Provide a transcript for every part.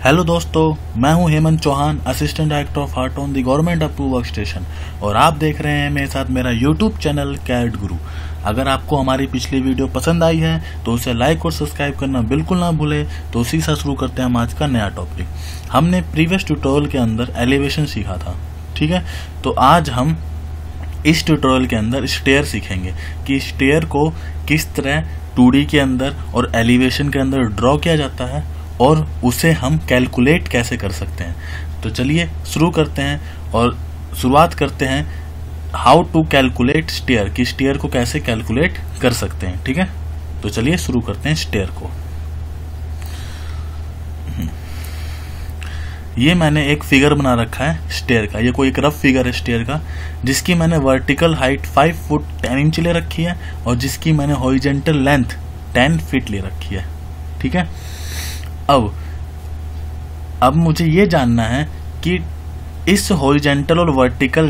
Hello दोस्तों, मैं हूं Hemant Chauhan, assistant director of heart on the government approve work station और आप देख रहे हैं मेरे साथ मेरा यूट्यूब चैनल कैरेट गुरु। अगर आपको हमारी पिछली वीडियो पसंद आई है तो उसे लाइक और सब्सक्राइब करना बिल्कुल ना भूलें। तो उसी से शुरू करते हैं हम आज का नया टॉपिक। हमने प्रीवियस ट्यूटोरियल के अंदर एलिवेशन सीखा था, ठीक है। तो आज हम इस ट्यूटोरियल के अंदर स्टेयर सीखेंगे कि स्टेयर को किस तरह 2D के अंदर और एलिवेशन के अंदर ड्रॉ किया जाता है और उसे हम कैलकुलेट कैसे कर सकते हैं। तो चलिए शुरू करते हैं और शुरुआत करते हैं हाउ टू कैलकुलेट स्टेयर, कि स्टेयर को कैसे कैलकुलेट कर सकते हैं, ठीक है। तो चलिए शुरू करते हैं स्टेयर को। ये मैंने एक फिगर बना रखा है स्टेयर का, ये कोई एक रफ फिगर है स्टेयर का, जिसकी मैंने वर्टिकल हाइट 5 फुट 10 इंच ले रखी है और जिसकी मैंने हॉरिजॉन्टल लेंथ 10 फीट ले रखी है, ठीक है। अब मुझे ये जानना है कि इस हॉरिजॉन्टल और वर्टिकल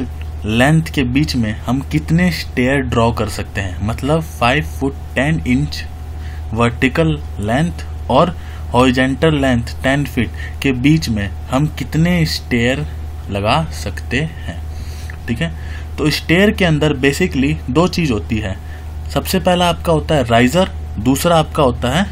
लेंथ के बीच में हम कितने स्टेयर ड्रॉ कर सकते हैं। मतलब 5 फुट 10 इंच वर्टिकल लेंथ और हॉरिजॉन्टल लेंथ 10 फीट के बीच में हम कितने स्टेयर लगा सकते हैं, ठीक है। तो स्टेयर के अंदर बेसिकली दो चीज होती है। सबसे पहला आपका होता है राइजर, दूसरा आपका होता है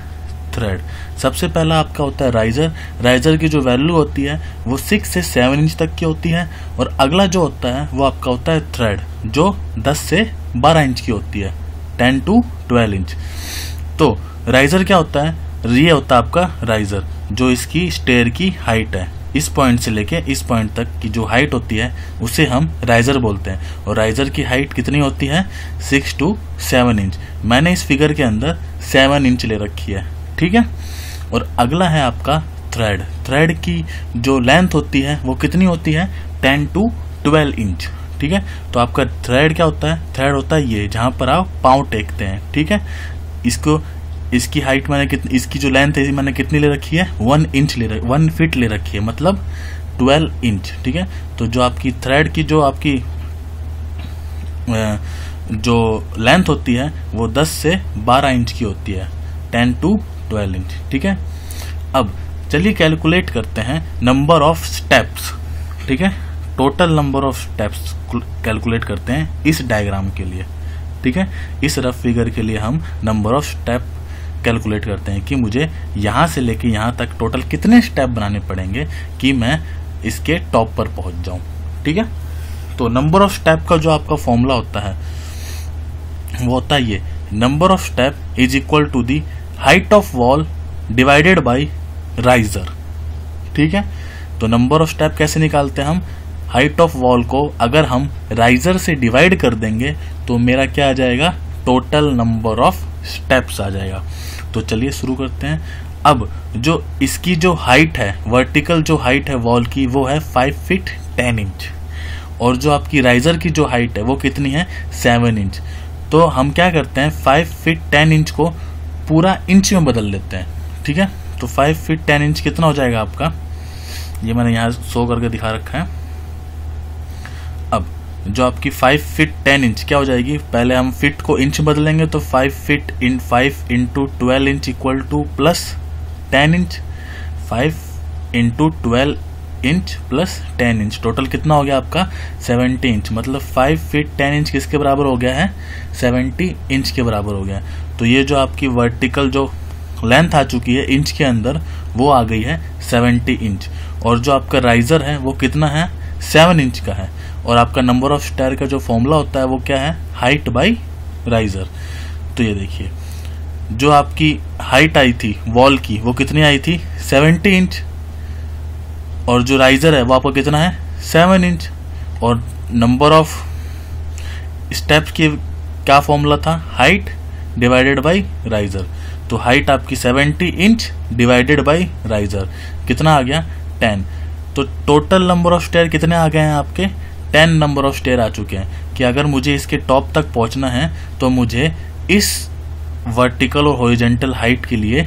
थ्रेड। सबसे पहला आपका होता है राइजर। राइजर की जो वैल्यू होती है वो 6 से 7 इंच तक की होती है और अगला जो होता है वो आपका होता है थ्रेड, जो 10 से 12 इंच की होती है, 10 to 12 इंच। तो राइजर क्या होता है? ये होता है आपका राइजर, जो इसकी स्टेयर की हाइट है। इस पॉइंट से लेके इस पॉइंट तक की जो हाइट होती है उसे हम राइजर बोलते हैं और राइजर की हाइट कितनी होती है? 6 to 7 इंच। मैंने इस फिगर के अंदर 7 इंच ले रखी है, ठीक है। और अगला है आपका थ्रेड। थ्रेड की जो लेंथ होती है वो कितनी होती है? 10 to 12 इंच, ठीक है। तो आपका थ्रेड क्या होता है? थ्रेड होता है ये, जहां पर आप पांव टेकते हैं, ठीक है। इसकी हाइट मैंने कितनी, इसकी जो लेंथ है मैंने कितनी ले रखी है? 1 फीट ले रखी है, मतलब 12 इंच, ठीक है। तो जो आपकी थ्रेड की जो आपकी जो लेंथ होती है वो 10 से 12 इंच की होती है, 10 to 12 इंच, ठीक है। अब चलिए कैलकुलेट करते हैं नंबर ऑफ स्टेप्स, ठीक है। Total number of steps calculate करते हैं इस डायग्राम के लिए, ठीक है। इस रफ फिगर के लिए हम नंबर ऑफ स्टेप कैलकुलेट करते हैं कि मुझे यहां से लेके यहां तक टोटल कितने स्टेप बनाने पड़ेंगे कि मैं इसके टॉप पर पहुंच जाऊं, ठीक है। तो नंबर ऑफ स्टेप का जो आपका फॉर्मूला होता है वो होता है ये, number of step is equal to the height of wall divided by riser, ठीक है। तो नंबर ऑफ स्टेप कैसे निकालते हैं हम? हाइट ऑफ वॉल को अगर हम राइजर से डिवाइड कर देंगे तो मेरा क्या आ जाएगा? टोटल नंबर ऑफ स्टेप्स आ जाएगा। तो चलिए शुरू करते हैं। अब जो इसकी जो हाइट है, वर्टिकल जो हाइट है वॉल की, वो है 5 फीट 10 इंच और जो आपकी राइजर की जो हाइट है वो कितनी है? 7 इंच। तो हम क्या करते हैं, 5 फीट 10 इंच को पूरा इंच में बदल लेते हैं, ठीक है। तो 5 फीट 10 इंच कितना हो जाएगा आपका? ये मैंने यहाँ शो करके दिखा रखा है। अब जो आपकी 5 फीट 10 इंच क्या हो जाएगी? पहले हम फीट को इंच बदलेंगे तो 5 feet in 5 into 12 inch equal two plus 10 inch, 5 into 12 inch plus 10 inch, total कितना हो गया आपका? 70 इंच। मतलब 5 फीट 10 इंच किसके बराबर हो गया है? 70 इंच के बराबर हो गया। तो ये जो आपकी वर्टिकल जो लेंथ आ चुकी है इंच के अंदर वो आ गई है 70 इंच और जो आपका राइजर है वो कितना है? 7 इंच का है। और आपका नंबर ऑफ स्टेयर का जो फॉर्मूला होता है वो क्या है? Height bye riser. तो ये देखिए, जो आपकी हाइट आई थी वॉल की वो कितनी आई थी? 70 इंच और जो राइजर है वो आपका कितना है? 7 इंच। और नंबर ऑफ स्टेप्स की क्या फॉर्मूला था? Height divided by riser. तो हाइट आपकी 70 इंच डिवाइडेड बाय राइजर कितना आ गया? 10। तो टोटल नंबर ऑफ स्टेयर कितने आ गए हैं आपके? 10 नंबर ऑफ स्टेयर आ चुके हैं कि अगर मुझे इसके टॉप तक पहुंचना है तो मुझे इस वर्टिकल और हॉरिजॉन्टल हाइट के लिए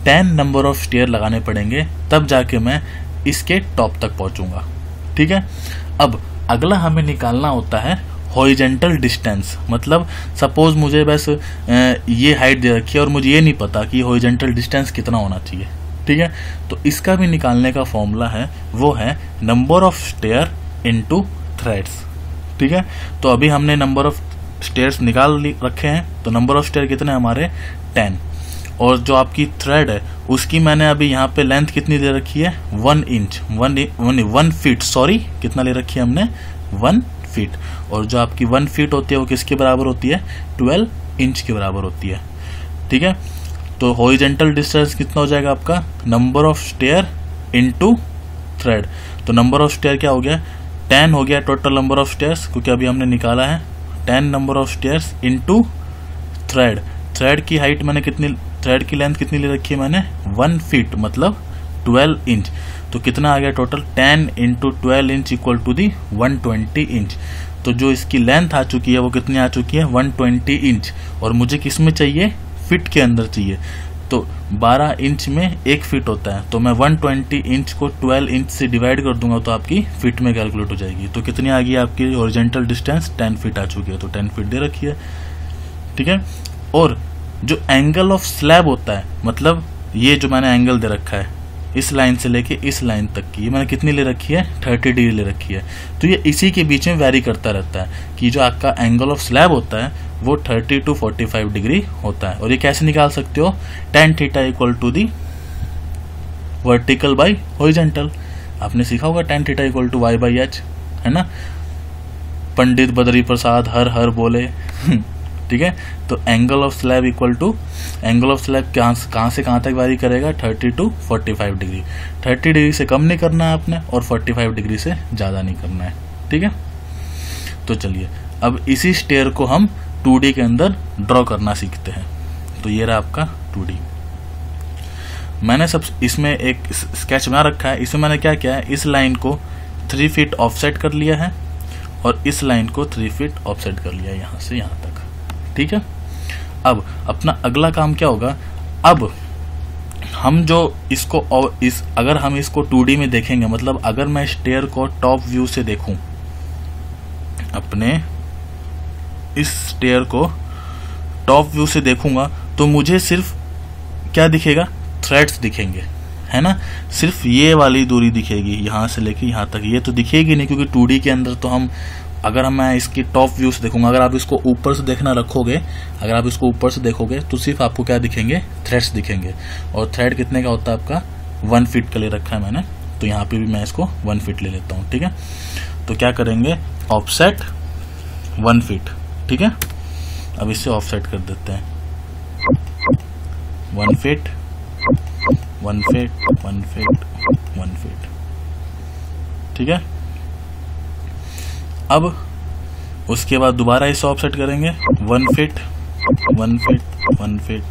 10 नंबर ऑफ स्टेयर लगाने पड़ेंगे, तब जाके मैं इसके टॉप तक पहुंचूंगा, ठीक है। अब अगला हमें निकालना होता है हॉरिजॉन्टल डिस्टेंस। मतलब सपोज मुझे बस ये हाइट दे रखी है और मुझे ये नहीं पता कि हॉरिजॉन्टल डिस्टेंस कितना होना चाहिए, ठीक है। तो इसका भी निकालने का फॉर्मूला है, वो है number of stair into threads, ठीक है। तो अभी हमने नंबर ऑफ स्टेयर्स निकाल रखे हैं, तो नंबर ऑफ स्टेयर कितने हमारे 10, और जो आपकी थ्रेड है उसकी मैंने अभी यहाँ पे लेंथ कितनी दे रखी है 1 इंच 1 फीट, सॉरी कितना ले रखी है हमने 1 फीट, और जो आपकी 1 फीट होती है वो किसके बराबर होती है 12 इंच के बराबर होती है, ठीक है। तो हॉरिजॉन्टल डिस्टेंस कितना हो जाएगा आपका number of stair into thread, तो नंबर ऑफ स्टेयर क्या हो गया 10 हो गया टोटल नंबर ऑफ स्टेयर्स, क्योंकि अभी हमने निकाला है 10 number of stairs into thread. Thread की हाइट मैंने कितनी, थ्रेड की लेंथ कितनी ले रखी है मैंने 1 फीट मतलब 12 इंच, तो कितना आ गया total 10 into 12 inch equal to the 120 inch. तो जो इसकी लेंथ आ चुकी है वो कितनी आ चुकी है 120 इंच, और मुझे किस में चाहिए फिट के अंदर चाहिए, तो 12 इंच में 1 फीट होता है, तो मैं 120 इंच को 12 इंच से डिवाइड कर दूंगा तो आपकी फिट में कैलकुलेट हो जाएगी। तो कितनी आ गई आपकी हॉरिजॉन्टल डिस्टेंस 10 फीट आ चुकी है, तो 10 फीट दे रखी है, ठीक है। और जो एंगल ऑफ स्लैब होता है, मतलब ये जो मैंने एंगल दे रखा है इस लाइन से लेके इस लाइन तक की, ये मैंने कितनी ले रखी है 30 डिग्री ले रखी है, तो ये इसी के बीच में वेरी करता रहता है कि जो आपका एंगल ऑफ स्लैब होता है वो 30 to 45 डिग्री होता है। और ये कैसे निकाल सकते हो tan theta equal to the vertical by horizontal, आपने सीखा होगा tan theta equal to y/h, है ना, पंडित बद्री प्रसाद हर हर बोले ठीक है। तो angle of slab equal to, angle of slab कहाँ से कहाँ तक वेरी करेगा 30 to 45 डिग्री, 30 डिग्री से कम नहीं करना है आपने और 45 डिग्री से ज़्यादा नहीं करना है, ठीक है। तो चलिए अब इसी स्टेयर को हम 2D के अंदर ड्रॉ करना सीखते हैं। तो ये रहा आपका 2D, मैंने सब इसमें एक स्केच बना रखा है, इसमें मैंने क्या किया है इस लाइन को 3 फीट ऑफसेट कर लिया है और इस लाइन को 3 फीट ऑफसेट कर लिया है यहाँ से यहाँ तक, ठीक है। अब अपना अगला काम क्या होगा, अब हम जो इसको अगर हम इसको 2D में देखेंगे, मतलब अगर मैं स्टेयर को टॉप व्यू से देखूं, अपने इस स्टेयर को टॉप व्यू से देखूंगा तो मुझे सिर्फ क्या दिखेगा थ्रेड्स दिखेंगे, है ना, सिर्फ ये वाली दूरी दिखेगी यहाँ से लेके यहाँ तक, ये तो दिखेगी नहीं क्योंकि 2D के अंदर तो हम, अगर मैं इसकी टॉप व्यू से देखूंगा, अगर आप इसको ऊपर से देखना रखोगे, अगर आप इसको ऊपर से देखोगे तो सिर्फ आपको क्या दिखेंगे थ्रेड्स दिखेंगे, और थ्रेड कितने का होता है आपका 1 फीट का ले रखा है मैंने, तो यहाँ पे भी मैं इसको 1 फीट ले लेता हूँ, ठीक है। तो क्या करेंगे ऑफसेट 1 फीट, ठीक है। अब इससे ऑफसेट कर देते हैं 1 फीट 1 फीट 1 फीट 1 फीट, ठीक है। अब उसके बाद दोबारा इसे ऑफसेट करेंगे 1 फीट 1 फीट 1 फीट,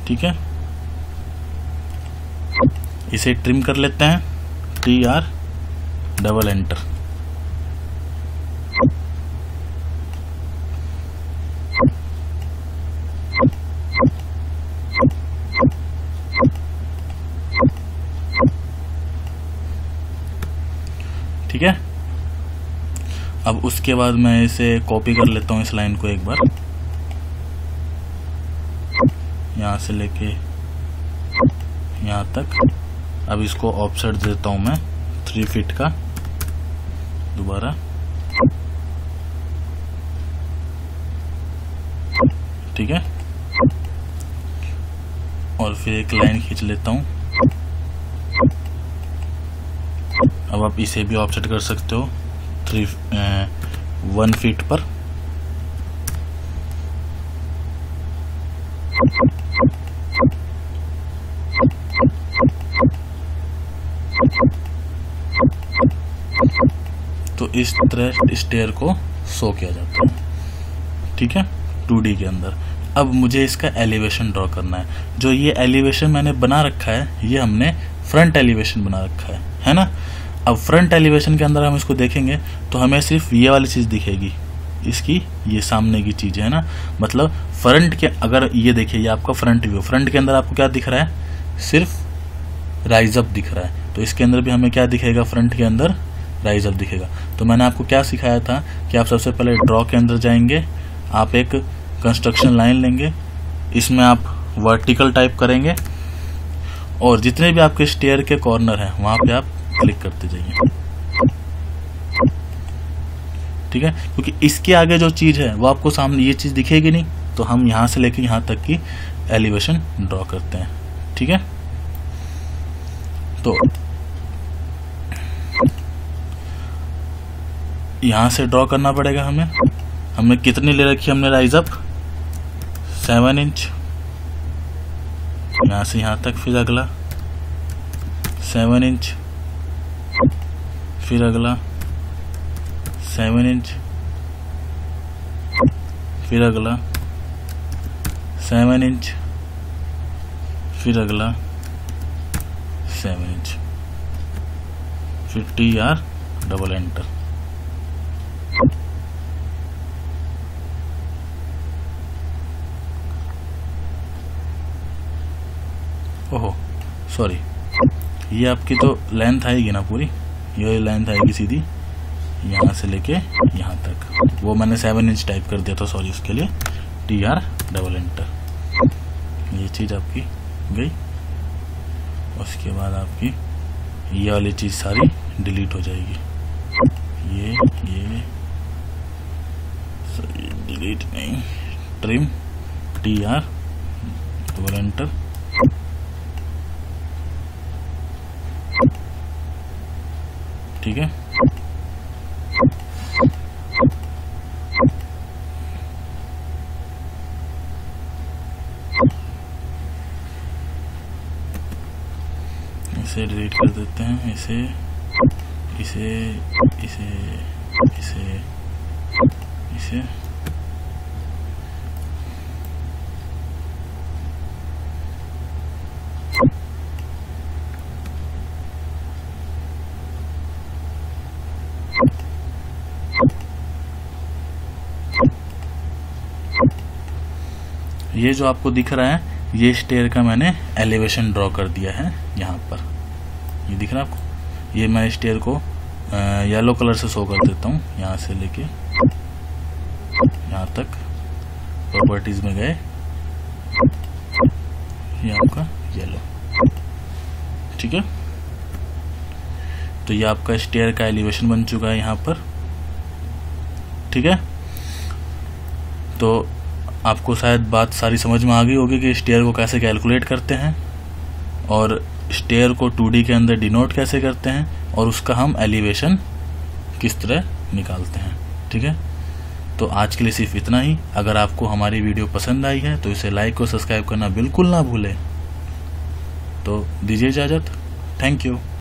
ठीक है। इसे ट्रिम कर लेते हैं TR डबल एंटर, ठीक है। अब उसके बाद मैं इसे कॉपी कर लेता हूँ इस लाइन को एक बार, यहाँ से लेके यहाँ तक। अब इसको ऑफसेट देता हूँ मैं 3 फीट का दोबारा, ठीक है। और फिर एक लाइन खींच लेता हूँ, अब आप इसे भी ऑफसेट कर सकते हो 1 फीट पर, तो इस तरह स्टेयर को शो किया जाता है, ठीक है 2D के अंदर। अब मुझे इसका एलिवेशन ड्रॉ करना है, जो ये एलिवेशन मैंने बना रखा है ये हमने फ्रंट एलिवेशन बना रखा है ना। अब फ्रंट एलिवेशन के अंदर हम इसको देखेंगे तो हमें सिर्फ ये वाली चीज़ दिखेगी, इसकी ये सामने की चीज़ है ना, मतलब फ्रंट के, अगर ये देखिए ये आपका फ्रंट व्यू, फ्रंट के अंदर आपको क्या दिख रहा है सिर्फ राइज अप दिख रहा है, तो इसके अंदर भी हमें क्या दिखेगा फ्रंट के अंदर राइज अप दिखेगा। तो मैंने आपको क्या सिखाया था कि आप सबसे पहले ड्रॉ के अंदर जाएंगे, आप एक कंस्ट्रक्शन लाइन लेंगे, इसमें आप वर्टिकल टाइप करेंगे और जितने भी आपके स्टेयर के कॉर्नर हैं वहां पे आप क्लिक करते जाइए, ठीक है। क्योंकि इसके आगे जो चीज है वो आपको सामने ये चीज दिखेगी नहीं, तो हम यहां से लेके यहां तक की एलिवेशन ड्रॉ करते हैं, ठीक है। तो यहां से ड्रॉ करना पड़ेगा हमें। हमने कितनी ले रखी, हमने राइज अप 7 इंच, यहां से यहां तक, फिर अगला 7 इंच, फिर अगला 7 इंच, फिर अगला 7 इंच, फिर अगला 7 इंच, फिर TR डबल एंटर। ओहो सॉरी, ये आपकी तो लेंथ आएगी ना पूरी, ये लेंथ आएगी सीधी यहाँ से लेके यहाँ तक, वो मैंने 7 इंच टाइप कर दिया था, सॉरी उसके लिए। TR डबल एंटर, ये चीज़ आपकी गई। उसके बाद आपकी ये वाली चीज़ सारी डिलीट हो जाएगी, ये डिलीट नहीं, ट्रिम, TR डबल एंटर, ठीक है। इसे डिलीट कर देते हैं, इसे इसे इसे इसे इसे ये जो आपको दिख रहा है, ये स्टेयर का मैंने एलिवेशन ड्रॉ कर दिया है यहाँ पर, ये दिख रहा है आपको। ये मैं स्टेयर को येलो कलर से शो कर देता हूँ, यहाँ से लेके यहाँ तक प्रॉपर्टीज में गए, ये आपका येलो, ठीक है। तो ये आपका स्टेयर का एलिवेशन बन चुका है यहाँ पर, ठीक है। तो आपको शायद बात सारी समझ में आ गई होगी कि स्टेयर को कैसे कैलकुलेट करते हैं और स्टेयर को 2D के अंदर डिनोट कैसे करते हैं और उसका हम एलिवेशन किस तरह निकालते हैं, ठीक है। तो आज के लिए सिर्फ इतना ही। अगर आपको हमारी वीडियो पसंद आई है तो इसे लाइक और सब्सक्राइब करना बिल्कुल ना भूलें। तो दीजिए इजाज़त, थैंक यू।